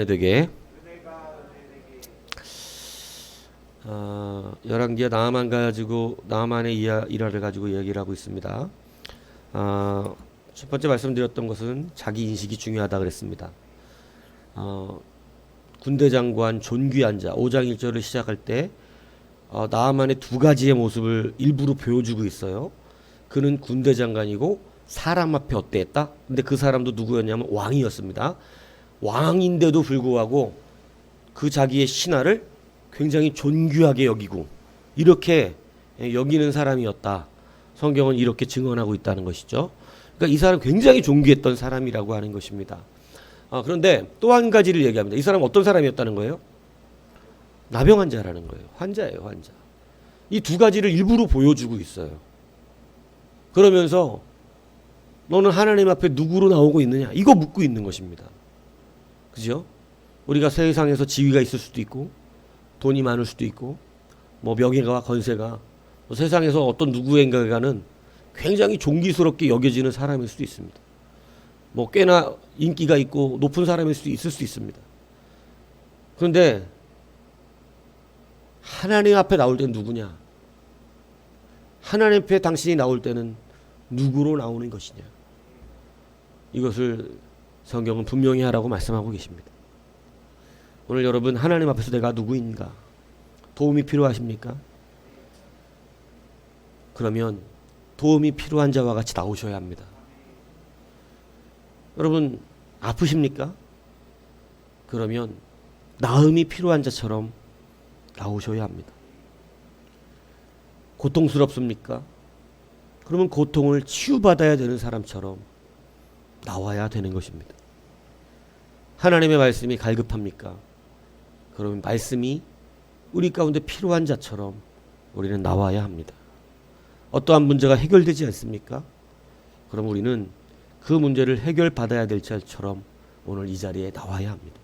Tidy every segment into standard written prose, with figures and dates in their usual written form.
은혜 되게. 열왕기하 나아만 가지고 나아만의 일화를 가지고 얘기를 하고 있습니다. 첫 번째 말씀드렸던 것은 자기 인식이 중요하다 그랬습니다. 군대 장관 존귀한 자 5장 1절을 시작할 때 나아만의 두 가지의 모습을 일부러 보여주고 있어요. 그는 군대 장관이고 사람 앞에 어때했다? 근데 그 사람도 누구였냐면 왕이었습니다. 왕인데도 불구하고 그 자기의 신하를 굉장히 존귀하게 여기고 이렇게 여기는 사람이었다. 성경은 이렇게 증언하고 있다는 것이죠. 그러니까 이 사람 굉장히 존귀했던 사람이라고 하는 것입니다. 그런데 또 한 가지를 얘기합니다. 이 사람은 어떤 사람이었다는 거예요? 나병 환자라는 거예요. 환자예요, 환자. 이 두 가지를 일부러 보여주고 있어요. 그러면서 너는 하나님 앞에 누구로 나오고 있느냐? 이거 묻고 있는 것입니다. 그죠? 우리가 세상에서 지위가 있을 수도 있고 돈이 많을 수도 있고 뭐 명예가 권세가 뭐 세상에서 어떤 누구인가는 굉장히 존귀스럽게 여겨지는 사람일 수도 있습니다. 뭐 꽤나 인기가 있고 높은 사람일 수도 있을 수 있습니다. 그런데 하나님 앞에 나올 때는 누구냐? 하나님 앞에 당신이 나올 때는 누구로 나오는 것이냐? 이것을 성경은 분명히 하라고 말씀하고 계십니다. 오늘 여러분 하나님 앞에서 내가 누구인가? 도움이 필요하십니까? 그러면 도움이 필요한 자와 같이 나오셔야 합니다. 여러분 아프십니까? 그러면 나음이 필요한 자처럼 나오셔야 합니다. 고통스럽습니까? 그러면 고통을 치유받아야 되는 사람처럼 나와야 되는 것입니다. 하나님의 말씀이 갈급합니까? 그러면 말씀이 우리 가운데 필요한 자처럼 우리는 나와야 합니다. 어떠한 문제가 해결되지 않습니까? 그럼 우리는 그 문제를 해결받아야 될 자처럼 오늘 이 자리에 나와야 합니다.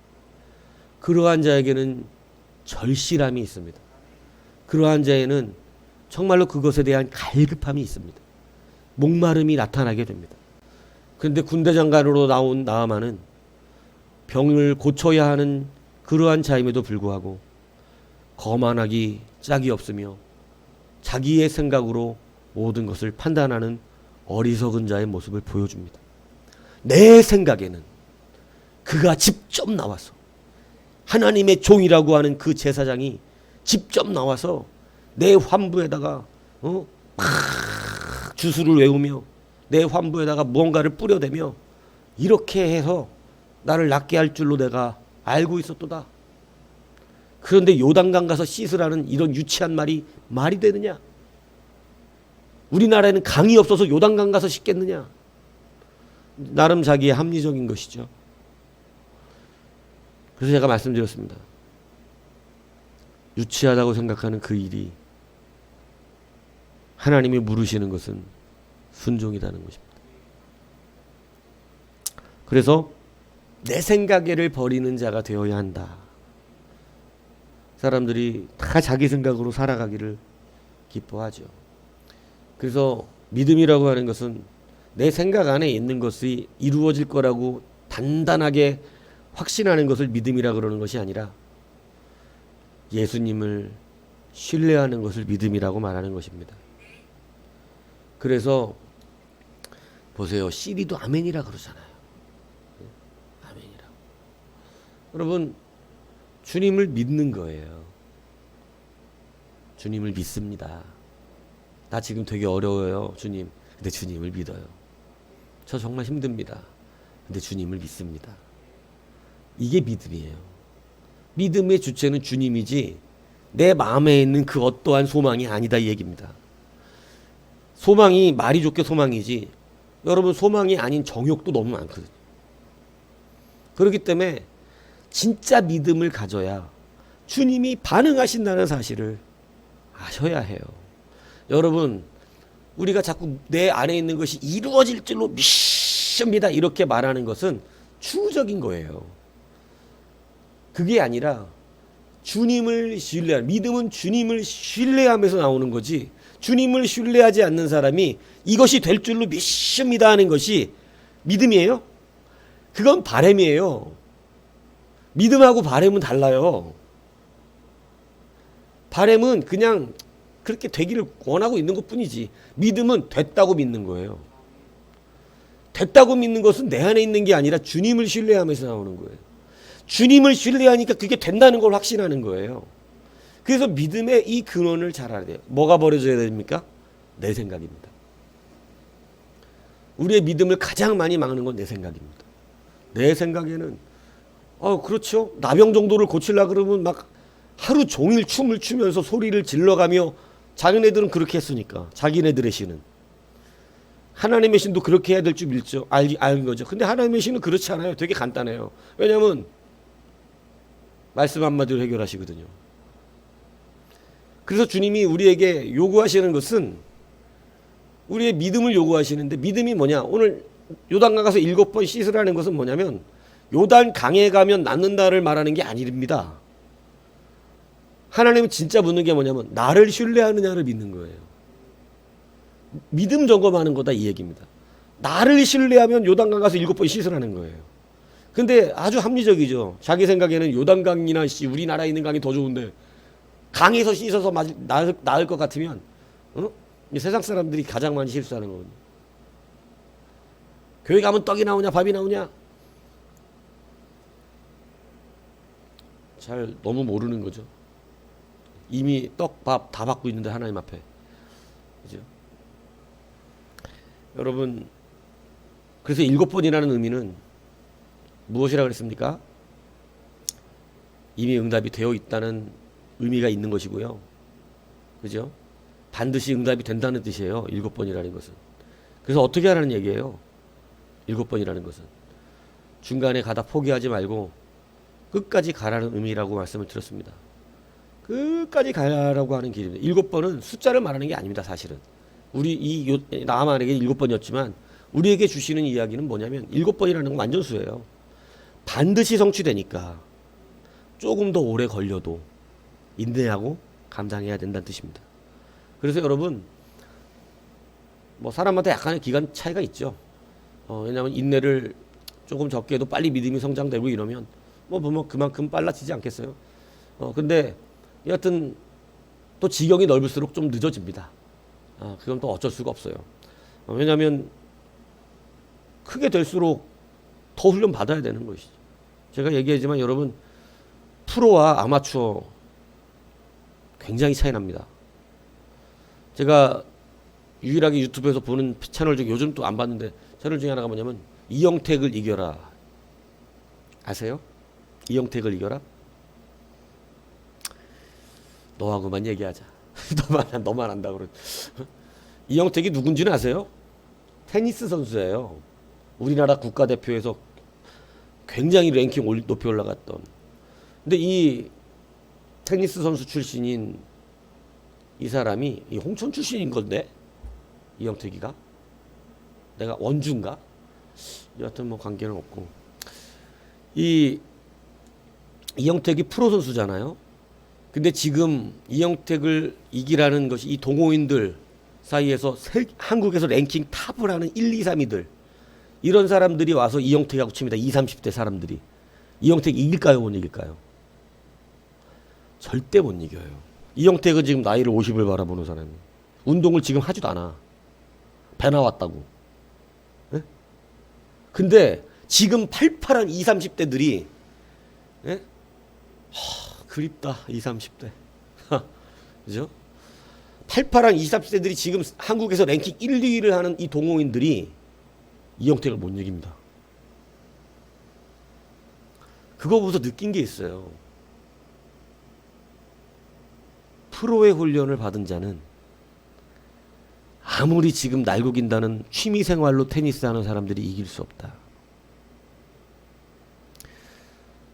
그러한 자에게는 절실함이 있습니다. 그러한 자에는 정말로 그것에 대한 갈급함이 있습니다. 목마름이 나타나게 됩니다. 그런데 군대 장관으로 나온 나아만은 병을 고쳐야 하는 그러한 자임에도 불구하고 거만하기 짝이 없으며 자기의 생각으로 모든 것을 판단하는 어리석은 자의 모습을 보여줍니다. 내 생각에는 그가 직접 나와서 하나님의 종이라고 하는 그 제사장이 직접 나와서 내 환부에다가 막 주술을 외우며 내 환부에다가 무언가를 뿌려대며 이렇게 해서 나를 낫게 할 줄로 내가 알고 있었도다. 그런데 요단강 가서 씻으라는 이런 유치한 말이 되느냐? 우리나라에는 강이 없어서 요단강 가서 씻겠느냐? 나름 자기의 합리적인 것이죠. 그래서 제가 말씀드렸습니다. 유치하다고 생각하는 그 일이 하나님이 물으시는 것은 순종이라는 것입니다. 그래서 내 생각을 버리는 자가 되어야 한다. 사람들이 다 자기 생각으로 살아가기를 기뻐하죠. 그래서 믿음이라고 하는 것은 내 생각 안에 있는 것이 이루어질 거라고 단단하게 확신하는 것을 믿음이라 그러는 것이 아니라 예수님을 신뢰하는 것을 믿음이라고 말하는 것입니다. 그래서 보세요. 시리도 아멘이라 그러잖아요. 아멘이라고. 여러분 주님을 믿는 거예요. 주님을 믿습니다. 나 지금 되게 어려워요, 주님. 근데 주님을 믿어요. 저 정말 힘듭니다. 근데 주님을 믿습니다. 이게 믿음이에요. 믿음의 주체는 주님이지 내 마음에 있는 그 어떠한 소망이 아니다 이 얘기입니다. 소망이 말이 좋게 소망이지 여러분 소망이 아닌 정욕도 너무 많거든요. 그렇기 때문에 진짜 믿음을 가져야 주님이 반응하신다는 사실을 아셔야 해요. 여러분 우리가 자꾸 내 안에 있는 것이 이루어질 줄로 믿습니다 이렇게 말하는 것은 추구적인 거예요. 그게 아니라 주님을 신뢰하는, 믿음은 주님을 신뢰하면서 나오는 거지 주님을 신뢰하지 않는 사람이 이것이 될 줄로 믿습니다 하는 것이 믿음이에요? 그건 바람이에요. 믿음하고 바램은 달라요. 바램은 그냥 그렇게 되기를 원하고 있는 것 뿐이지, 믿음은 됐다고 믿는 거예요. 됐다고 믿는 것은 내 안에 있는 게 아니라 주님을 신뢰하면서 나오는 거예요. 주님을 신뢰하니까 그게 된다는 걸 확신하는 거예요. 그래서 믿음의 이 근원을 잘 알아야 돼요. 뭐가 버려져야 됩니까? 내 생각입니다. 우리의 믿음을 가장 많이 막는 건 내 생각입니다. 내 생각에는 그렇죠. 나병 정도를 고치려고 그러면 막 하루 종일 춤을 추면서 소리를 질러가며, 자기네들은 그렇게 했으니까, 자기네들의 신은. 하나님의 신도 그렇게 해야 될 줄 믿죠. 알는 거죠. 근데 하나님의 신은 그렇지 않아요. 되게 간단해요. 왜냐하면 말씀 한마디로 해결하시거든요. 그래서 주님이 우리에게 요구하시는 것은 우리의 믿음을 요구하시는데, 믿음이 뭐냐? 오늘 요단강 가서 7번 씻으라는 것은 뭐냐면 요단 강에 가면 낫는다를 말하는 게 아닙니다. 하나님은 진짜 묻는 게 뭐냐면 나를 신뢰하느냐를 믿는 거예요. 믿음 점검하는 거다, 이 얘기입니다. 나를 신뢰하면 요단강 가서 7번 씻으라는 거예요. 근데 아주 합리적이죠. 자기 생각에는 요단강이나 우리나라에 있는 강이 더 좋은데 강에서 씻어서 나을 것 같으면, 세상 사람들이 가장 많이 실수하는 거거든요. 교회 가면 떡이 나오냐 밥이 나오냐 잘 너무 모르는 거죠. 이미 떡, 밥 다 받고 있는데 하나님 앞에. 그죠? 여러분, 그래서 7번이라는 의미는 무엇이라고 그랬습니까? 이미 응답이 되어 있다는 의미가 있는 것이고요. 그죠? 반드시 응답이 된다는 뜻이에요. 7번이라는 것은. 그래서 어떻게 하라는 얘기예요? 7번이라는 것은. 중간에 가다 포기하지 말고 끝까지 가라는 의미라고 말씀을 드렸습니다. 끝까지 가라고 하는 길입니다. 7번은 숫자를 말하는 게 아닙니다. 사실은. 우리 나만에게 7번이었지만 우리에게 주시는 이야기는 뭐냐면 7번이라는 건 완전수예요. 반드시 성취되니까 조금 더 오래 걸려도 인내하고 감당해야 된다는 뜻입니다. 그래서 여러분, 사람마다 약간의 기간 차이가 있죠. 왜냐하면 인내를 조금 적게 해도 빨리 믿음이 성장되고 이러면 그만큼 빨라지지 않겠어요. 근데 여하튼 또 지경이 넓을수록 좀 늦어집니다. 그건 또 어쩔 수가 없어요. 왜냐하면 크게 될수록 더 훈련 받아야 되는 것이죠. 제가 얘기하지만 여러분, 프로와 아마추어 굉장히 차이 납니다. 제가 유일하게 유튜브에서 보는 채널 중에, 요즘 또 안 봤는데 채널 중에 하나가 뭐냐면 이영택을 이겨라. 아세요? 이영택을 이겨라? 너하고만 얘기하자. 너만 안다 그러. 이영택이 누군지는 아세요? 테니스 선수예요. 우리나라 국가대표에서 굉장히 랭킹 높이 올라갔던. 근데 이 테니스 선수 출신인 이 사람이 이 홍천 출신인 건데, 이영택이가, 내가 원주인가? 여하튼 관계는 없고, 이영택이 프로 선수잖아요. 근데 지금 이영택을 이기라는 것이 이 동호인들 사이에서 한국에서 랭킹 탑을 하는 1, 2, 3위들, 이런 사람들이 와서 이영택하고 칩니다. 20, 30대 사람들이. 이영택 이길까요? 못 이길까요? 절대 못 이겨요. 이영택은 지금 나이를 50을 바라보는 사람이에요. 운동을 지금 하지도 않아. 배 나왔다고. 네? 근데 지금 팔팔한 20, 30대들이 네? 그립다. 20, 30대. 그죠? 팔팔한 20, 30대들이 지금 한국에서 랭킹 1, 2위를 하는 이 동호인들이 이영택을 못 이깁니다. 그거 보면서 느낀 게 있어요. 프로의 훈련을 받은 자는 아무리 지금 날고긴다는 취미생활로 테니스 하는 사람들이 이길 수 없다.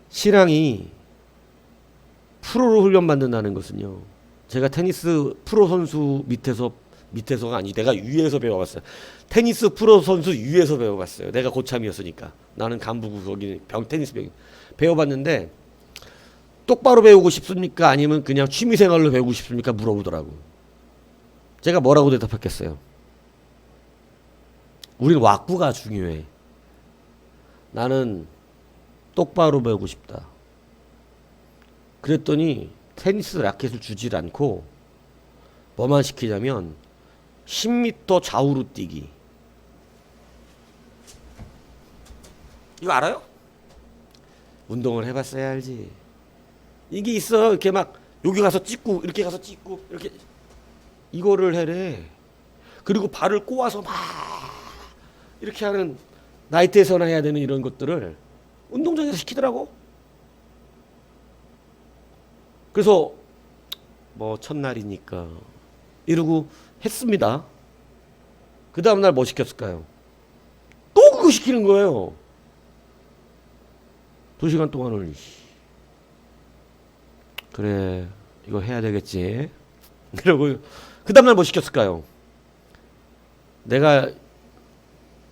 신앙이 프로로 훈련받는다는 것은요, 제가 테니스 프로 선수 밑에서가 아니, 내가 위에서 배워봤어요. 테니스 프로 선수 위에서 배워봤어요. 내가 고참이었으니까. 나는 간부고 거기 테니스 배워봤는데, 똑바로 배우고 싶습니까? 아니면 그냥 취미생활로 배우고 싶습니까? 물어보더라고. 제가 뭐라고 대답했겠어요? 우린 왁구가 중요해. 나는 똑바로 배우고 싶다. 그랬더니 테니스 라켓을 주질 않고 뭐만 시키냐면 10m 좌우로 뛰기. 이거 알아요? 운동을 해봤어야 알지. 이게 있어. 이렇게 막 여기 가서 찍고 이렇게 가서 찍고 이렇게 이거를 해래. 그리고 발을 꼬아서 막 이렇게 하는, 나이트에서나 해야 되는 이런 것들을 운동장에서 시키더라고. 그래서 뭐 첫날이니까 이러고 했습니다. 그 다음날 뭐 시켰을까요? 또 그거 시키는 거예요. 2시간 동안을. 그래, 이거 해야 되겠지. 그러고 그 다음날 뭐 시켰을까요? 내가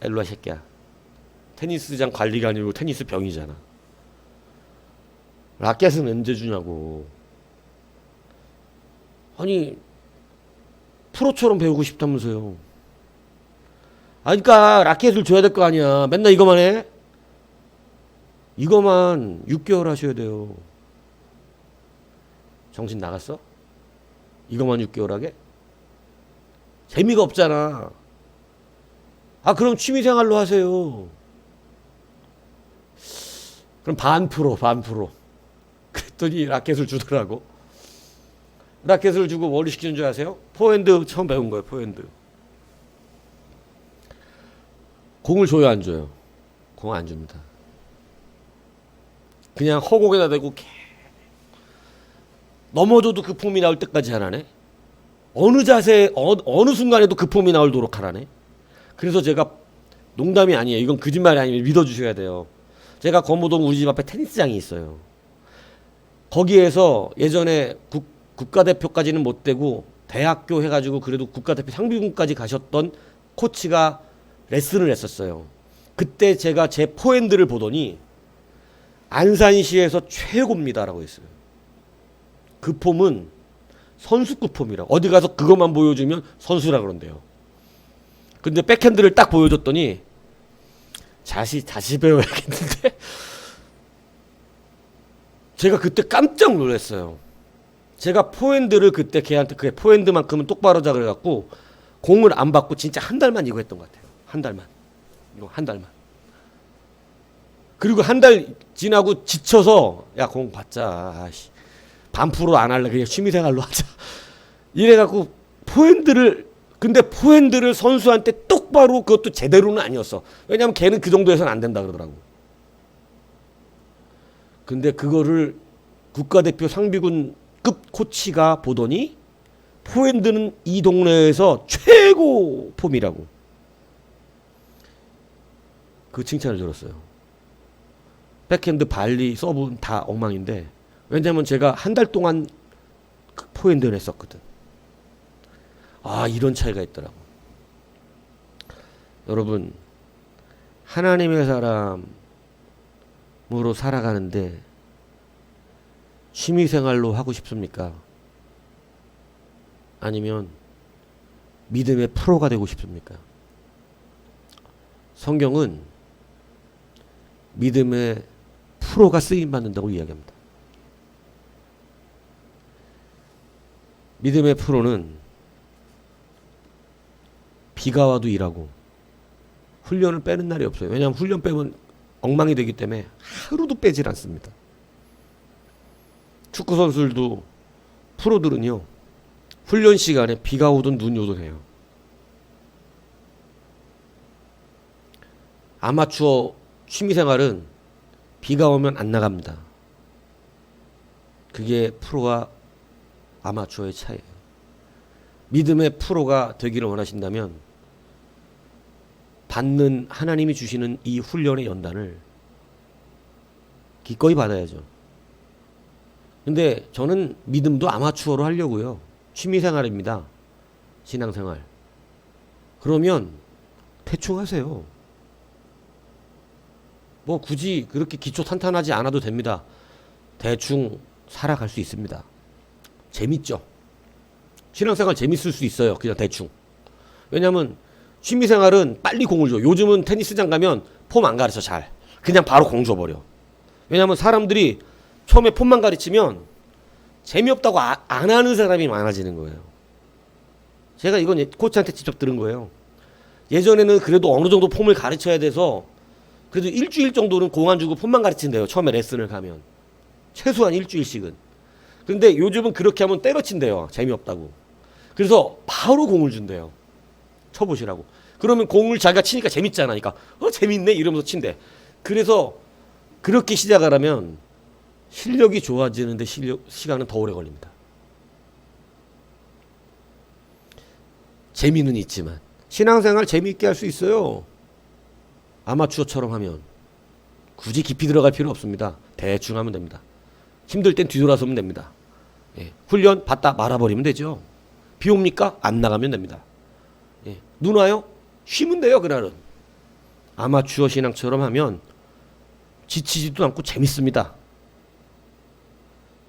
일로와 새끼야, 테니스장 관리가 아니고 테니스 병이잖아. 라켓은 언제 주냐고. 아니 프로처럼 배우고 싶다면서요. 아니 그러니까 라켓을 줘야 될 거 아니야. 맨날 이거만 해? 이거만 6개월 하셔야 돼요. 정신 나갔어? 이거만 6개월 하게? 재미가 없잖아. 아 그럼 취미생활로 하세요. 그럼 반 프로. 그랬더니 라켓을 주더라고. 라켓을 주고 뭘 시키는 줄 아세요? 포핸드 처음 배운 거예요. 포핸드. 공을 줘요 안 줘요? 공 안 줍니다. 그냥 허공에다 대고 넘어져도 그 폼이 나올 때까지 하라네. 어느 자세 어느 순간에도 그 폼이 나오도록 하라네. 그래서 제가, 농담이 아니에요, 이건 거짓말이 아니면 믿어주셔야 돼요. 제가 거무동 우리 집 앞에 테니스장이 있어요. 거기에서 예전에 국가대표까지는 못 되고 대학교 해가지고 그래도 국가대표 상비군까지 가셨던 코치가 레슨을 했었어요. 그때 제가 제 포핸드를 보더니 안산시에서 최고입니다라고 했어요. 그 폼은 선수급 폼이라고. 어디 가서 그것만 보여주면 선수라 그런대요. 근데 백핸드를 딱 보여줬더니 다시 배워야겠는데. 제가 그때 깜짝 놀랐어요. 제가 포핸드를 그때 걔한테 그래 포핸드만큼은 똑바로 하자 그래갖고 공을 안 받고 진짜 한 달만 이거 했던 것 같아요. 한 달만. 이거 한 달만. 그리고 한 달 지나고 지쳐서 야 공 받자. 아씨, 반 프로 안 할래. 그냥 취미생활로 하자. 이래갖고 근데 포핸드를 선수한테 똑바로, 그것도 제대로는 아니었어. 왜냐면 걔는 그 정도에서는 안 된다 그러더라고. 근데 그거를 국가대표 상비군급 코치가 보더니 포핸드는 이 동네에서 최고 폼이라고. 그 칭찬을 들었어요. 백핸드, 발리, 서브는 다 엉망인데, 왜냐면 제가 한 달 동안 그 포핸드를 했었거든. 아, 이런 차이가 있더라고. 여러분, 하나님의 사람으로 살아가는데 취미생활로 하고 싶습니까? 아니면 믿음의 프로가 되고 싶습니까? 성경은 믿음의 프로가 쓰임받는다고 이야기합니다. 믿음의 프로는 비가 와도 일하고 훈련을 빼는 날이 없어요. 왜냐하면 훈련 빼면 엉망이 되기 때문에 하루도 빼질 않습니다. 축구 선수들도, 프로들은요, 훈련 시간에 비가 오든 눈이 오든 해요. 아마추어 취미생활은 비가 오면 안 나갑니다. 그게 프로와 아마추어의 차이예요. 믿음의 프로가 되기를 원하신다면 받는, 하나님이 주시는 이 훈련의 연단을 기꺼이 받아야죠. 근데 저는 믿음도 아마추어로 하려고요. 취미생활입니다. 신앙생활. 그러면 대충 하세요. 뭐 굳이 그렇게 기초 탄탄하지 않아도 됩니다. 대충 살아갈 수 있습니다. 재밌죠? 신앙생활 재밌을 수 있어요. 그냥 대충. 왜냐면 취미생활은 빨리 공을 줘. 요즘은 테니스장 가면 폼 안 가르쳐 잘. 그냥 바로 공 줘버려. 왜냐면 사람들이 처음에 폼만 가르치면 재미없다고 안 하는 사람이 많아지는 거예요. 제가 이건 코치한테 직접 들은 거예요. 예전에는 그래도 어느 정도 폼을 가르쳐야 돼서 그래도 일주일 정도는 공 안 주고 폼만 가르친대요. 처음에 레슨을 가면. 최소한 일주일씩은. 그런데 요즘은 그렇게 하면 때려친대요. 재미없다고. 그래서 바로 공을 준대요. 쳐보시라고. 그러면 공을 자기가 치니까 재밌잖아. 그러니까 재밌네 이러면서 친대. 그래서 그렇게 시작을 하면 실력이 좋아지는데 시간은 더 오래 걸립니다. 재미는 있지만 신앙생활 재미있게 할 수 있어요. 아마추어처럼 하면 굳이 깊이 들어갈 필요 없습니다. 대충 하면 됩니다. 힘들 땐 뒤돌아서면 됩니다. 예. 훈련 받다 말아버리면 되죠. 비 옵니까? 안 나가면 됩니다. 예. 눈 와요? 쉬면 돼요. 그날은. 아마추어 신앙처럼 하면 지치지도 않고 재밌습니다.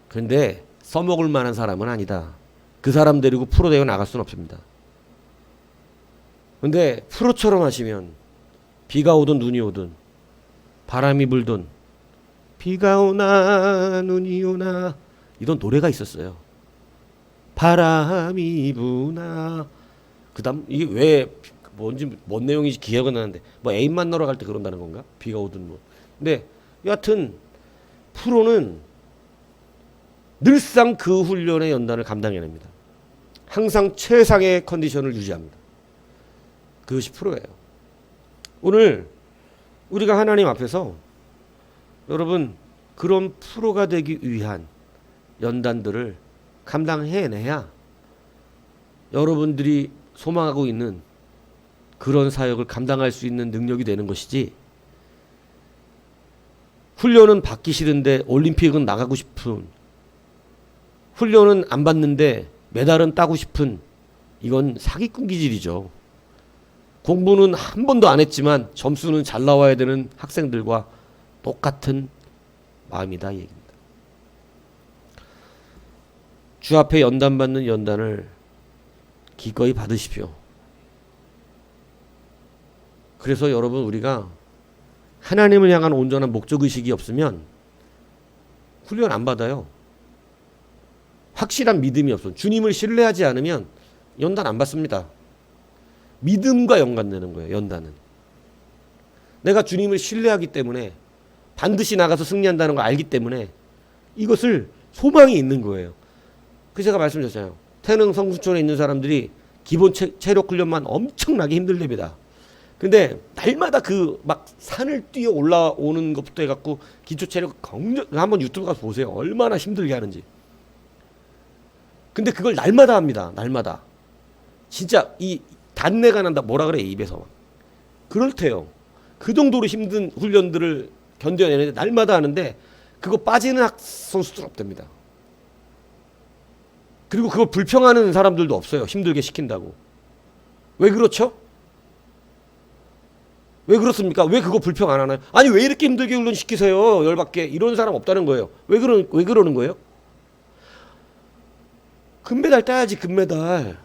그런데 써먹을 만한 사람은 아니다. 그 사람 데리고 프로 대회 나갈 수는 없습니다. 근데 프로처럼 하시면 비가 오든 눈이 오든 바람이 불든 비가 오나 눈이 오나 이런 노래가 있었어요. 바람이 부나 그다음 이게 왜 뭔지 뭔 내용인지 기억은 나는데 뭐 애인 만나러 갈 때 그런다는 건가? 비가 오든 뭐. 근데 여하튼 프로는 늘상 그 훈련의 연단을 감당해냅니다. 항상 최상의 컨디션을 유지합니다. 그것이 프로예요. 오늘 우리가 하나님 앞에서 여러분 그런 프로가 되기 위한 연단들을 감당해내야 여러분들이 소망하고 있는 그런 사역을 감당할 수 있는 능력이 되는 것이지, 훈련은 받기 싫은데 올림픽은 나가고 싶은, 훈련은 안 받는데 메달은 따고 싶은, 이건 사기꾼 기질이죠. 공부는 한 번도 안 했지만 점수는 잘 나와야 되는 학생들과 똑같은 마음이다 이 얘기입니다. 주 앞에 연단받는 연단을 기꺼이 받으십시오. 그래서 여러분 우리가 하나님을 향한 온전한 목적의식이 없으면 훈련 안 받아요. 확실한 믿음이 없어. 주님을 신뢰하지 않으면 연단 안 받습니다. 믿음과 연관되는 거예요. 연단은. 내가 주님을 신뢰하기 때문에 반드시 나가서 승리한다는 걸 알기 때문에 이것을 소망이 있는 거예요. 그래서 제가 말씀드렸잖아요. 태릉 성수촌에 있는 사람들이 기본 체력 훈련만 엄청나게 힘들답니다. 근데 날마다 그 막 산을 뛰어 올라오는 것부터 해갖고 기초 체력 한번 유튜브 가서 보세요. 얼마나 힘들게 하는지. 근데 그걸 날마다 합니다. 날마다. 진짜 이 단내가 난다. 뭐라 그래 입에서. 그렇대요. 그 정도로 힘든 훈련들을 견뎌내는데 날마다 하는데 그거 빠지는 선수들 없답니다. 그리고 그걸 불평하는 사람들도 없어요. 힘들게 시킨다고. 왜 그렇죠? 왜 그렇습니까? 왜 그거 불평 안 하나요? 아니 왜 이렇게 힘들게 훈련시키세요? 열받게. 이런 사람 없다는 거예요. 왜 그러는 거예요? 금메달 따야지 금메달.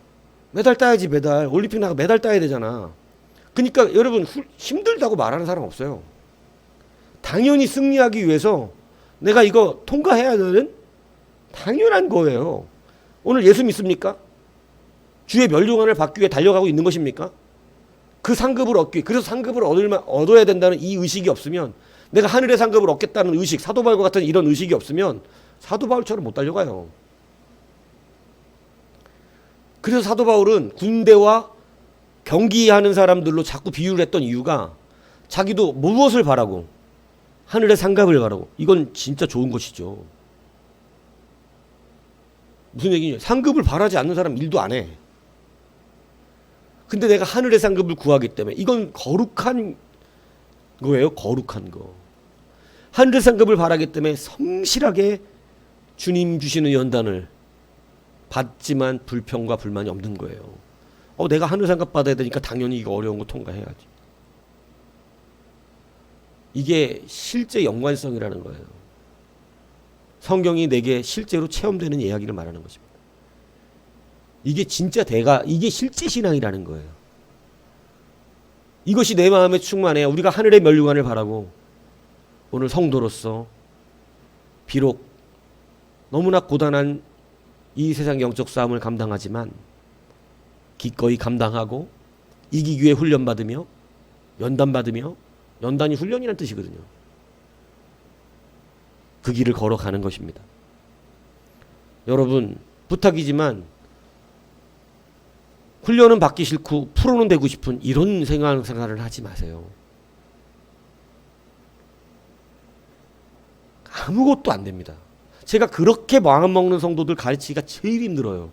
메달 따야지 메달. 올림픽 나가 메달 따야 되잖아. 그러니까 여러분 힘들다고 말하는 사람 없어요. 당연히 승리하기 위해서 내가 이거 통과해야 되는 당연한 거예요. 오늘 예수 믿습니까? 주의 멸류관을 받기 위해 달려가고 있는 것입니까? 그 상급을 얻기, 그래서 상급을 얻어야 된다는 이 의식이 없으면, 내가 하늘의 상급을 얻겠다는 의식, 사도 바울과 같은 이런 의식이 없으면 사도 바울처럼 못 달려가요. 그래서 사도 바울은 군대와 경기하는 사람들로 자꾸 비유를 했던 이유가 자기도 무엇을 바라고? 하늘의 상급을 바라고. 이건 진짜 좋은 것이죠. 무슨 얘기냐? 상급을 바라지 않는 사람 일도 안 해. 근데 내가 하늘의 상급을 구하기 때문에 이건 거룩한 거예요. 거룩한 거. 하늘의 상급을 바라기 때문에 성실하게 주님 주시는 연단을 받지만 불평과 불만이 없는 거예요. 내가 하늘 상급 받아야 되니까 당연히 이거 어려운 거 통과해야지. 이게 실제 연관성이라는 거예요. 성경이 내게 실제로 체험되는 이야기를 말하는 것입니다. 이게 진짜 이게 실제 신앙이라는 거예요. 이것이 내 마음에 충만해야 우리가 하늘의 멸류관을 바라고 오늘 성도로서 비록 너무나 고단한 이 세상 영적 싸움을 감당하지만 기꺼이 감당하고 이기기 위해 훈련받으며 연단받으며, 연단이 훈련이라는 뜻이거든요. 그 길을 걸어가는 것입니다. 여러분, 부탁이지만 훈련은 받기 싫고 프로는 되고 싶은 이런 생활을 하지 마세요. 아무것도 안 됩니다. 제가 그렇게 마음먹는 성도들 가르치기가 제일 힘들어요.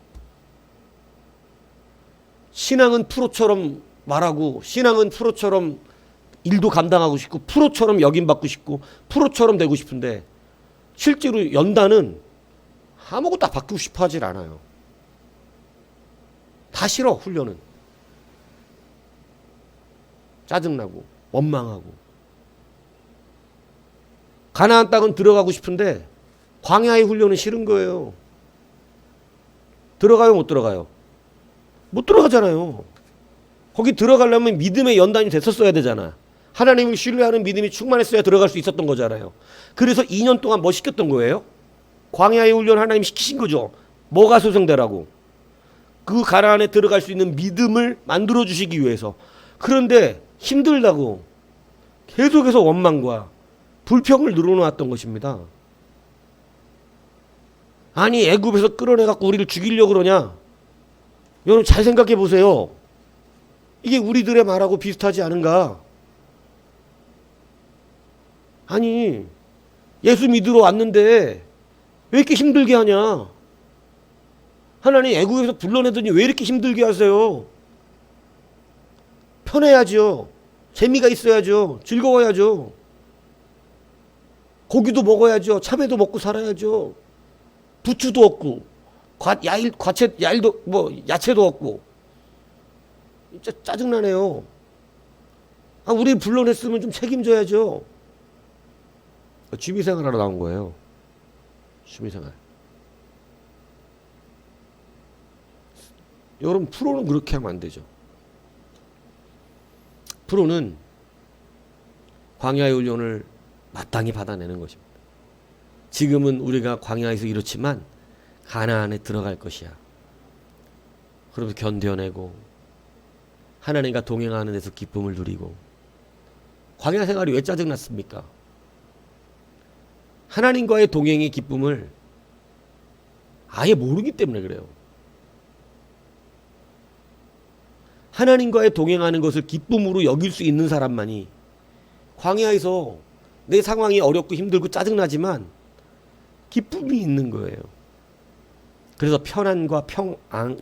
신앙은 프로처럼 말하고, 신앙은 프로처럼 일도 감당하고 싶고, 프로처럼 역임받고 싶고, 프로처럼 되고 싶은데 실제로 연단은 아무것도 다 바꾸고 싶어 하질 않아요. 다 싫어. 훈련은 짜증나고 원망하고. 가나안 땅은 들어가고 싶은데 광야의 훈련은 싫은 거예요. 들어가요, 못 들어가요? 못 들어가잖아요. 거기 들어가려면 믿음의 연단이 됐었어야 되잖아. 하나님을 신뢰하는 믿음이 충만했어야 들어갈 수 있었던 거잖아요. 그래서 2년 동안 뭐 시켰던 거예요? 광야의 훈련 하나님 시키신 거죠. 뭐가 소생되라고. 그 가나안에 들어갈 수 있는 믿음을 만들어 주시기 위해서. 그런데 힘들다고 계속해서 원망과 불평을 늘어놓았던 것입니다. 아니, 애굽에서 끌어내갖고 우리를 죽이려고 그러냐? 여러분 잘 생각해 보세요. 이게 우리들의 말하고 비슷하지 않은가? 아니, 예수 믿으러 왔는데 왜 이렇게 힘들게 하냐? 하나님 애국에서 불러내더니 왜 이렇게 힘들게 하세요? 편해야죠. 재미가 있어야죠. 즐거워야죠. 고기도 먹어야죠. 참외도 먹고 살아야죠. 부추도 없고 야채도 없고. 진짜 짜증나네요. 우리 불러냈으면 좀 책임져야죠. 취미생활하러 나온 거예요. 취미생활. 여러분, 프로는 그렇게 하면 안 되죠. 프로는 광야의 훈련을 마땅히 받아내는 것입니다. 지금은 우리가 광야에서 이렇지만 가나안에 들어갈 것이야. 그러면서 견뎌내고 하나님과 동행하는 데서 기쁨을 누리고. 광야 생활이 왜 짜증났습니까? 하나님과의 동행의 기쁨을 아예 모르기 때문에 그래요. 하나님과의 동행하는 것을 기쁨으로 여길 수 있는 사람만이 광야에서 내 상황이 어렵고 힘들고 짜증나지만 기쁨이 있는 거예요. 그래서 편안과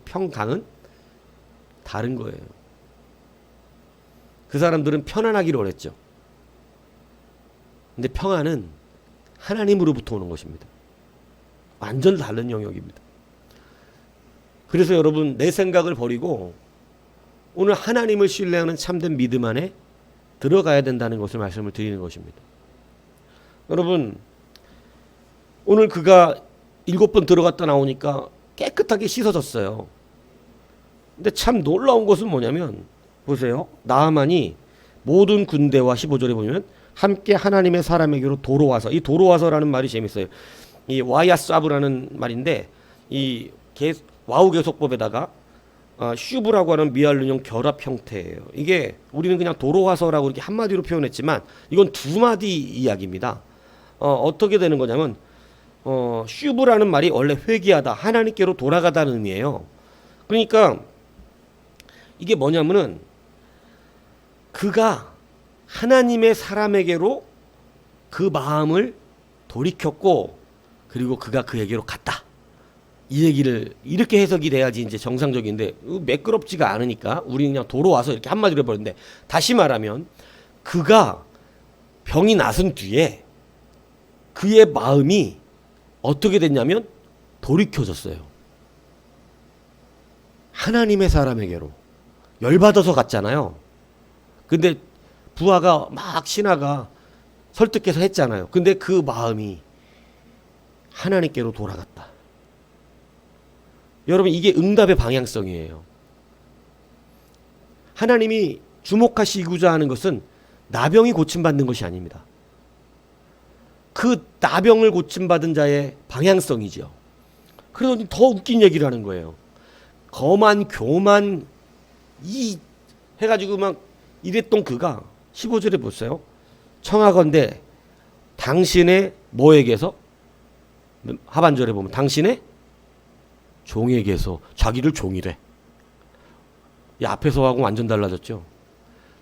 평강은 다른 거예요. 그 사람들은 편안하기를 원했죠. 근데 평안은 하나님으로부터 오는 것입니다. 완전 다른 영역입니다. 그래서 여러분, 내 생각을 버리고 오늘 하나님을 신뢰하는 참된 믿음 안에 들어가야 된다는 것을 말씀을 드리는 것입니다. 여러분, 오늘 그가 7번 들어갔다 나오니까 깨끗하게 씻어졌어요. 근데 참 놀라운 것은 뭐냐면, 보세요. 나하만이 모든 군대와 15절에 보면 함께 하나님의 사람에게로 돌아와서, 이 돌아와서라는 말이 재밌어요. 이 와야사브라는 말인데, 이 와우 계속법에다가 슈브라고 하는 미알른형 결합 형태예요. 이게 우리는 그냥 돌아와서라고 이렇게 한마디로 표현했지만 이건 두 마디 이야기입니다. 어떻게 되는 거냐면, 슈브라는 말이 원래 회개하다, 하나님께로 돌아가다는 의미예요. 그러니까 이게 뭐냐면은 그가 하나님의 사람에게로 그 마음을 돌이켰고, 그리고 그가 그에게로 갔다. 이 얘기를 이렇게 해석이 돼야지 이제 정상적인데 매끄럽지가 않으니까 우리는 그냥 돌아와서 이렇게 한마디로 해버렸는데, 다시 말하면 그가 병이 나선 뒤에 그의 마음이 어떻게 됐냐면 돌이켜졌어요. 하나님의 사람에게로. 열받아서 갔잖아요. 근데 부하가 막 신하가 설득해서 했잖아요. 근데 그 마음이 하나님께로 돌아갔다. 여러분, 이게 응답의 방향성이에요. 하나님이 주목하시고자 하는 것은 나병이 고침받는 것이 아닙니다. 그 나병을 고침받은 자의 방향성이죠. 그러더니 더 웃긴 얘기를 하는 거예요. 거만 교만 이 해가지고 막 이랬던 그가 15절에 보세요. 청하건대 당신의 뭐에게서 하반절에 보면 당신의 종에게서 자기를 종이래. 이 앞에서하고 완전 달라졌죠.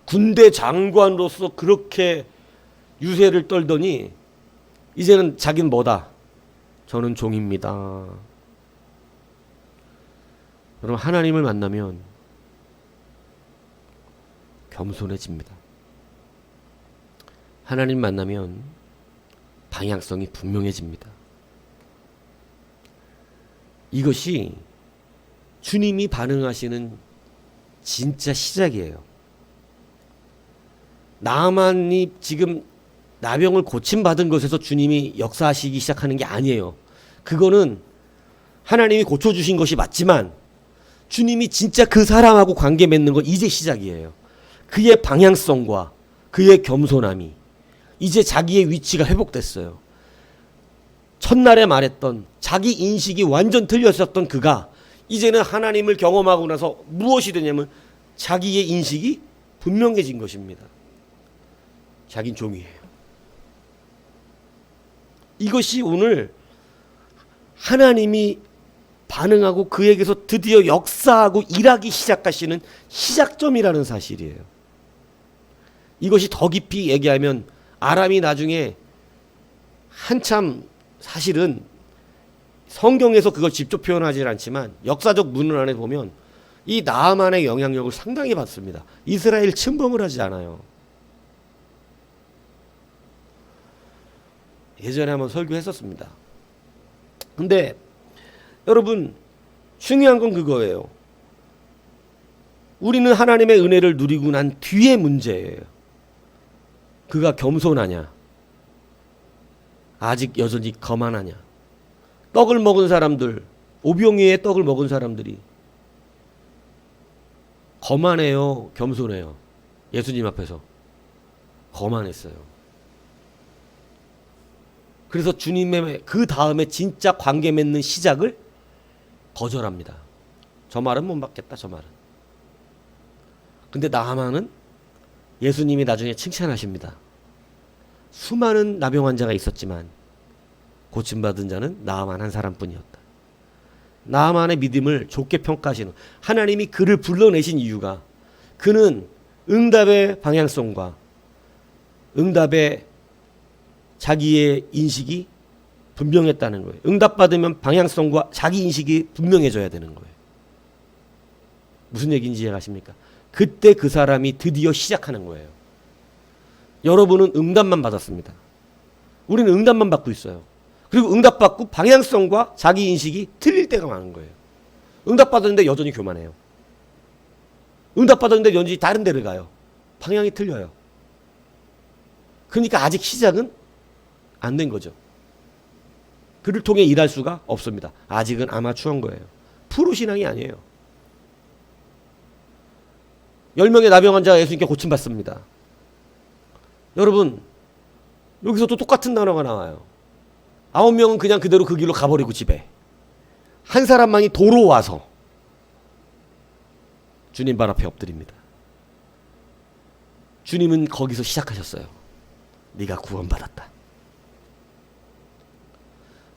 군대 장관으로서 그렇게 유세를 떨더니 이제는 자기는 뭐다? 저는 종입니다. 여러분 하나님을 만나면 겸손해집니다. 하나님 만나면 방향성이 분명해집니다. 이것이 주님이 반응하시는 진짜 시작이에요. 나만이 지금 나병을 고침받은 것에서 주님이 역사하시기 시작하는 게 아니에요. 그거는 하나님이 고쳐주신 것이 맞지만 주님이 진짜 그 사람하고 관계 맺는 건 이제 시작이에요. 그의 방향성과 그의 겸손함이 이제 자기의 위치가 회복됐어요. 첫날에 말했던 자기 인식이 완전 틀렸었던 그가 이제는 하나님을 경험하고 나서 무엇이 되냐면 자기의 인식이 분명해진 것입니다. 자긴 종이에요. 이것이 오늘 하나님이 반응하고 그에게서 드디어 역사하고 일하기 시작하시는 시작점이라는 사실이에요. 이것이 더 깊이 얘기하면 아람이 나중에 한참 사실은 성경에서 그걸 직접 표현하지 않지만 역사적 문헌 안에 보면 이 나아만의 영향력을 상당히 받습니다. 이스라엘 침범을 하지 않아요. 예전에 한번 설교했었습니다. 근데 여러분 중요한 건 그거예요. 우리는 하나님의 은혜를 누리고 난 뒤의 문제예요. 그가 겸손하냐? 아직 여전히 거만하냐? 떡을 먹은 사람들, 오병이의 떡을 먹은 사람들이 거만해요? 겸손해요? 예수님 앞에서 거만했어요. 그래서 주님의 그 다음에 진짜 관계 맺는 시작을 거절합니다. 저 말은 못 받겠다, 저 말은. 근데 나하만은 예수님이 나중에 칭찬하십니다. 수많은 나병 환자가 있었지만 고침받은 자는 나하만 한 사람뿐이었다. 나하만의 믿음을 좋게 평가하시는 하나님이 그를 불러내신 이유가 그는 응답의 방향성과 응답의 자기의 인식이 분명했다는 거예요. 응답받으면 방향성과 자기 인식이 분명해져야 되는 거예요. 무슨 얘기인지 이해가십니까? 그때 그 사람이 드디어 시작하는 거예요. 여러분은 응답만 받았습니다. 우리는 응답만 받고 있어요. 그리고 응답받고 방향성과 자기 인식이 틀릴 때가 많은 거예요. 응답받았는데 여전히 교만해요. 응답받았는데 여전히 다른 데를 가요. 방향이 틀려요. 그러니까 아직 시작은 안 된 거죠. 그를 통해 일할 수가 없습니다. 아직은 아마추어인 거예요. 프로신앙이 아니에요. 10명의 나병 환자가 예수님께 고침받습니다. 여러분 여기서도 똑같은 단어가 나와요. 9명은 그냥 그대로 그 길로 가버리고 집에. 한 사람만이 도로 와서 주님 발 앞에 엎드립니다. 주님은 거기서 시작하셨어요. 네가 구원받았다.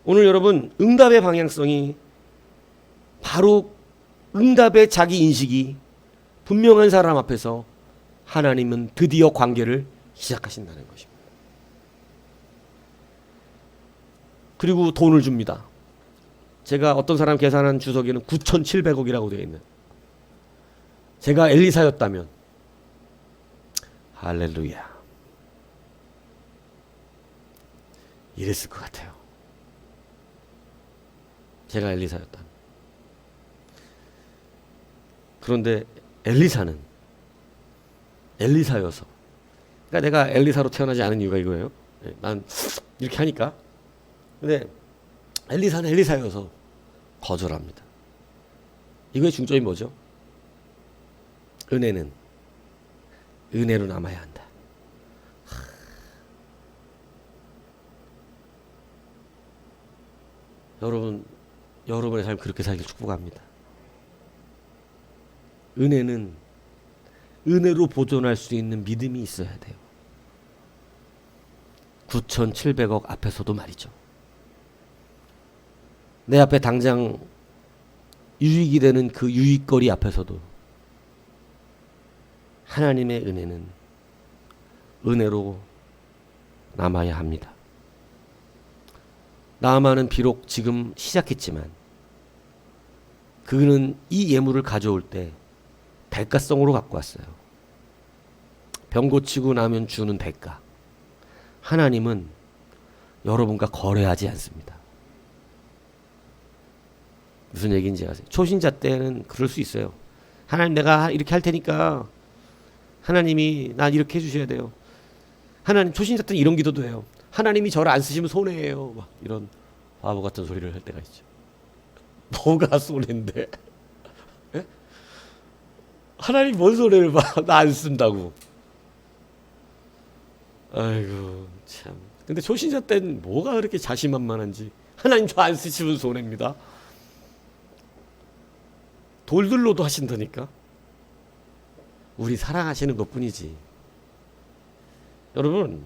오늘 여러분 응답의 방향성이 바로 응답의 자기 인식이 분명한 사람 앞에서 하나님은 드디어 관계를 시작하신다는 것입니다. 그리고 돈을 줍니다. 제가 어떤 사람 계산한 주석에는 9,700억이라고 되어 있는. 제가 엘리사였다면 할렐루야 이랬을 것 같아요. 제가 엘리사였다면. 그런데 엘리사는 엘리사여서, 그러니까 내가 엘리사로 태어나지 않은 이유가 이거예요. 난 이렇게 하니까. 근데 엘리사는 엘리사여서 거절합니다. 이거의 중점이 뭐죠? 은혜는 은혜로 남아야 한다. 여러분의 삶 그렇게 살길 축복합니다. 은혜는 은혜로 보존할 수 있는 믿음이 있어야 돼요. 9,700억 앞에서도 말이죠. 내 앞에 당장 유익이 되는 그 유익거리 앞에서도 하나님의 은혜는 은혜로 남아야 합니다. 나아만은 비록 지금 시작했지만 그는 이 예물을 가져올 때 대가성으로 갖고 왔어요. 병 고치고 나면 주는 대가. 하나님은 여러분과 거래하지 않습니다. 무슨 얘기인지 아세요? 초신자 때는 그럴 수 있어요. 하나님 내가 이렇게 할 테니까 하나님이 난 이렇게 해주셔야 돼요. 하나님 초신자 때는 이런 기도도 해요. 하나님이 저를 안 쓰시면 손해예요. 막 이런 바보 같은 소리를 할 때가 있죠. 뭐가 손해인데? 예? 하나님 뭔 손해를 봐? 나 안 쓴다고. 아이고 참. 근데 초신자 때는 뭐가 그렇게 자신만만한지. 하나님 저 안 쓰시면 손해입니다. 돌들로도 하신다니까. 우리 사랑하시는 것뿐이지. 여러분,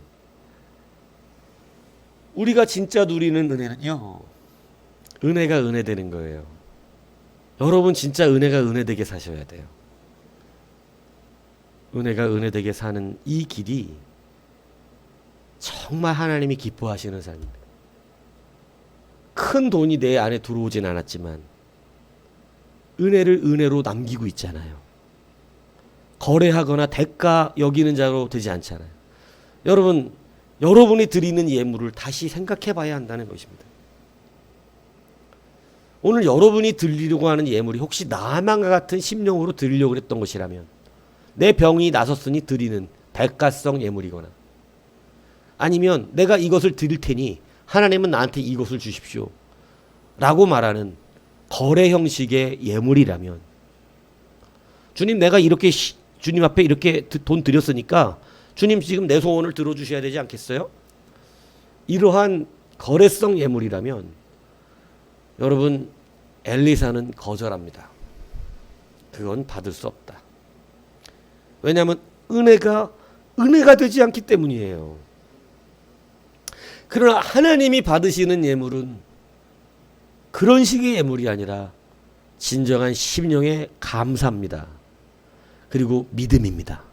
우리가 진짜 누리는 은혜는요, 은혜가 은혜되는 거예요. 여러분 진짜 은혜가 은혜되게 사셔야 돼요. 은혜가 은혜되게 사는 이 길이 정말 하나님이 기뻐하시는 삶입니다. 큰 돈이 내 안에 들어오진 않았지만 은혜를 은혜로 남기고 있잖아요. 거래하거나 대가 여기는 자로 되지 않잖아요. 여러분이 드리는 예물을 다시 생각해 봐야 한다는 것입니다. 오늘 여러분이 드리려고 하는 예물이 혹시 나만과 같은 심령으로 드리려고 했던 것이라면 내 병이 나섰으니 드리는 대가성 예물이거나 아니면 내가 이것을 드릴 테니 하나님은 나한테 이것을 주십시오 라고 말하는 거래 형식의 예물이라면 주님 내가 이렇게 주님 앞에 이렇게 돈 드렸으니까 주님 지금 내 소원을 들어주셔야 되지 않겠어요? 이러한 거래성 예물이라면 여러분 엘리사는 거절합니다. 그건 받을 수 없다. 왜냐하면 은혜가 되지 않기 때문이에요. 그러나 하나님이 받으시는 예물은 그런 식의 예물이 아니라 진정한 심령의 감사입니다. 그리고 믿음입니다.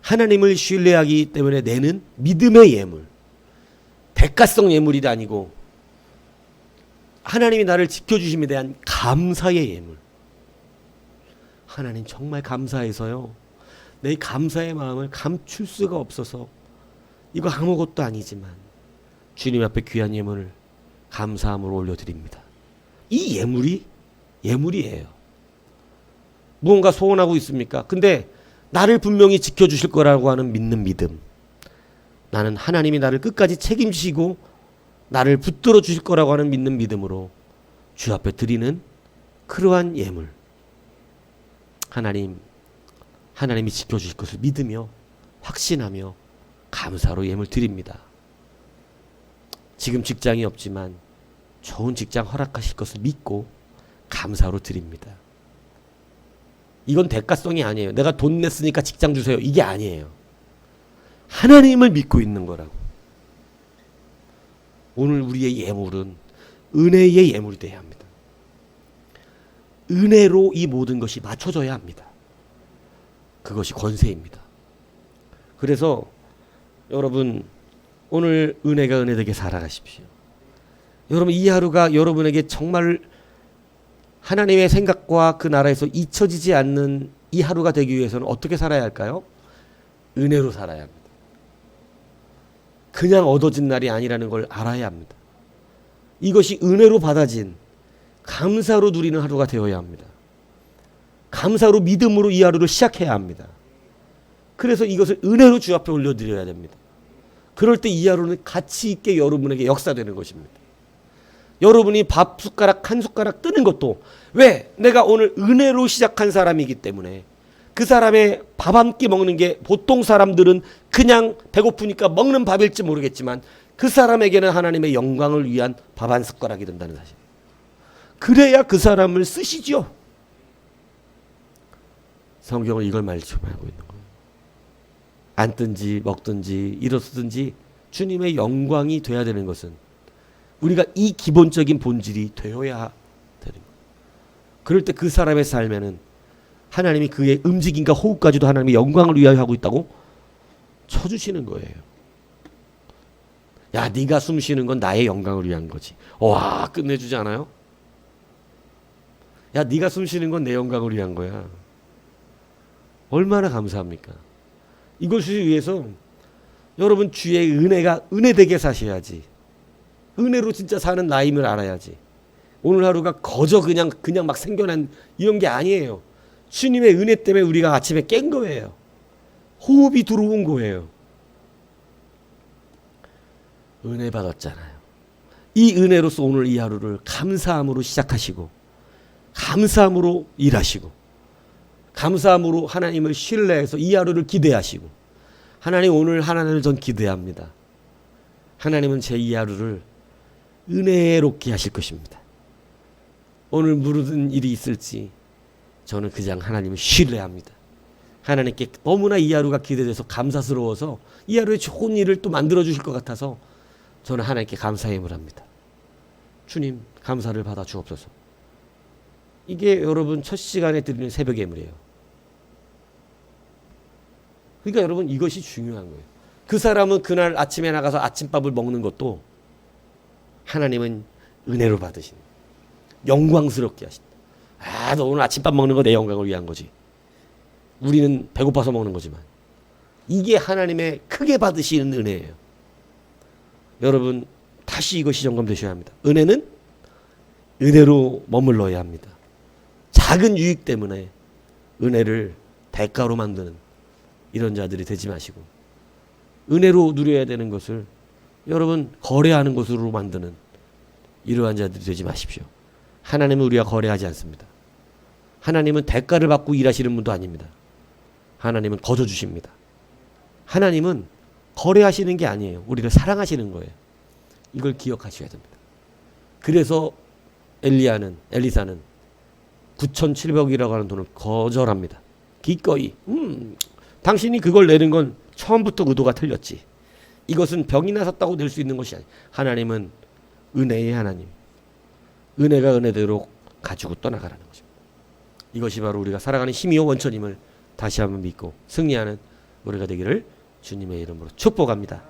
하나님을 신뢰하기 때문에 내는 믿음의 예물, 대가성 예물이 아니고 하나님이 나를 지켜주심에 대한 감사의 예물. 하나님 정말 감사해서요. 내 감사의 마음을 감출 수가 없어서 이거 아무것도 아니지만 주님 앞에 귀한 예물을 감사함으로 올려드립니다. 이 예물이에요. 무언가 소원하고 있습니까? 근데 나를 분명히 지켜주실 거라고 하는 믿는 믿음. 나는 하나님이 나를 끝까지 책임지시고 나를 붙들어 주실 거라고 하는 믿는 믿음으로 주 앞에 드리는 그러한 예물. 하나님이 지켜주실 것을 믿으며 확신하며 감사로 예물 드립니다. 지금 직장이 없지만 좋은 직장 허락하실 것을 믿고 감사로 드립니다. 이건 대가성이 아니에요. 내가 돈 냈으니까 직장 주세요. 이게 아니에요. 하나님을 믿고 있는 거라고. 오늘 우리의 예물은 은혜의 예물이 되어야 합니다. 은혜로 이 모든 것이 맞춰져야 합니다. 그것이 권세입니다. 그래서 여러분 오늘 은혜가 은혜되게 살아가십시오. 여러분 이 하루가 여러분에게 정말 하나님의 생각과 그 나라에서 잊혀지지 않는 이 하루가 되기 위해서는 어떻게 살아야 할까요? 은혜로 살아야 합니다. 그냥 얻어진 날이 아니라는 걸 알아야 합니다. 이것이 은혜로 받아진 감사로 누리는 하루가 되어야 합니다. 감사로 믿음으로 이 하루를 시작해야 합니다. 그래서 이것을 은혜로 주 앞에 올려드려야 됩니다. 그럴 때 이 하루는 가치 있게 여러분에게 역사되는 것입니다. 여러분이 밥 숟가락 한 숟가락 뜨는 것도 왜? 내가 오늘 은혜로 시작한 사람이기 때문에 그 사람의 밥 한 끼 먹는 게 보통 사람들은 그냥 배고프니까 먹는 밥일지 모르겠지만 그 사람에게는 하나님의 영광을 위한 밥 한 숟가락이 된다는 사실. 그래야 그 사람을 쓰시죠. 성경은 이걸 말씀하고 있는 거예요. 앉든지 먹든지 일어서든지 주님의 영광이 돼야 되는 것은 우리가 이 기본적인 본질이 되어야 되는 거예요. 그럴 때 그 사람의 삶에는 하나님이 그의 움직임과 호흡까지도 하나님의 영광을 위하여 하고 있다고 쳐주시는 거예요. 야, 네가 숨 쉬는 건 나의 영광을 위한 거지. 와, 끝내주지 않아요? 야, 네가 숨 쉬는 건 내 영광을 위한 거야. 얼마나 감사합니까? 이것을 위해서 여러분 주의 은혜가 은혜되게 사셔야지. 은혜로 진짜 사는 나임을 알아야지. 오늘 하루가 거저 그냥 막 생겨난 이런 게 아니에요. 주님의 은혜 때문에 우리가 아침에 깬 거예요. 호흡이 들어온 거예요. 은혜 받았잖아요. 이 은혜로서 오늘 이 하루를 감사함으로 시작하시고 감사함으로 일하시고 감사함으로 하나님을 신뢰해서 이 하루를 기대하시고 하나님 오늘 하나님을 전 기대합니다. 하나님은 제 이 하루를 은혜롭게 하실 것입니다. 오늘 무슨 일이 있을지 저는 그냥 하나님을 신뢰합니다. 하나님께 너무나 이 하루가 기대돼서 감사스러워서 이 하루에 좋은 일을 또 만들어 주실 것 같아서 저는 하나님께 감사함을 합니다. 주님 감사를 받아 주옵소서. 이게 여러분 첫 시간에 드리는 새벽 예물이에요. 그러니까 여러분 이것이 중요한 거예요. 그 사람은 그날 아침에 나가서 아침밥을 먹는 것도 하나님은 은혜로 받으신 영광스럽게 하신다. 아, 너 오늘 아침밥 먹는 거 내 영광을 위한 거지. 우리는 배고파서 먹는 거지만 이게 하나님의 크게 받으시는 은혜예요. 여러분 다시 이것이 점검되셔야 합니다. 은혜는 은혜로 머물러야 합니다. 작은 유익 때문에 은혜를 대가로 만드는 이런 자들이 되지 마시고 은혜로 누려야 되는 것을 여러분 거래하는 것으로 만드는 이러한 자들이 되지 마십시오. 하나님은 우리가 거래하지 않습니다. 하나님은 대가를 받고 일하시는 분도 아닙니다. 하나님은 거저 주십니다. 하나님은 거래하시는 게 아니에요. 우리를 사랑하시는 거예요. 이걸 기억하셔야 됩니다. 그래서 엘리사는 9,700이라고 하는 돈을 거절합니다. 기꺼이 당신이 그걸 내는 건 처음부터 의도가 틀렸지. 이것은 병이 나섰다고 낼 수 있는 것이 아니에요. 하나님은 은혜의 하나님. 은혜가 은혜대로 가지고 떠나가라는 것입니다. 이것이 바로 우리가 살아가는 힘이요 원천임을 다시 한번 믿고 승리하는 우리가 되기를 주님의 이름으로 축복합니다.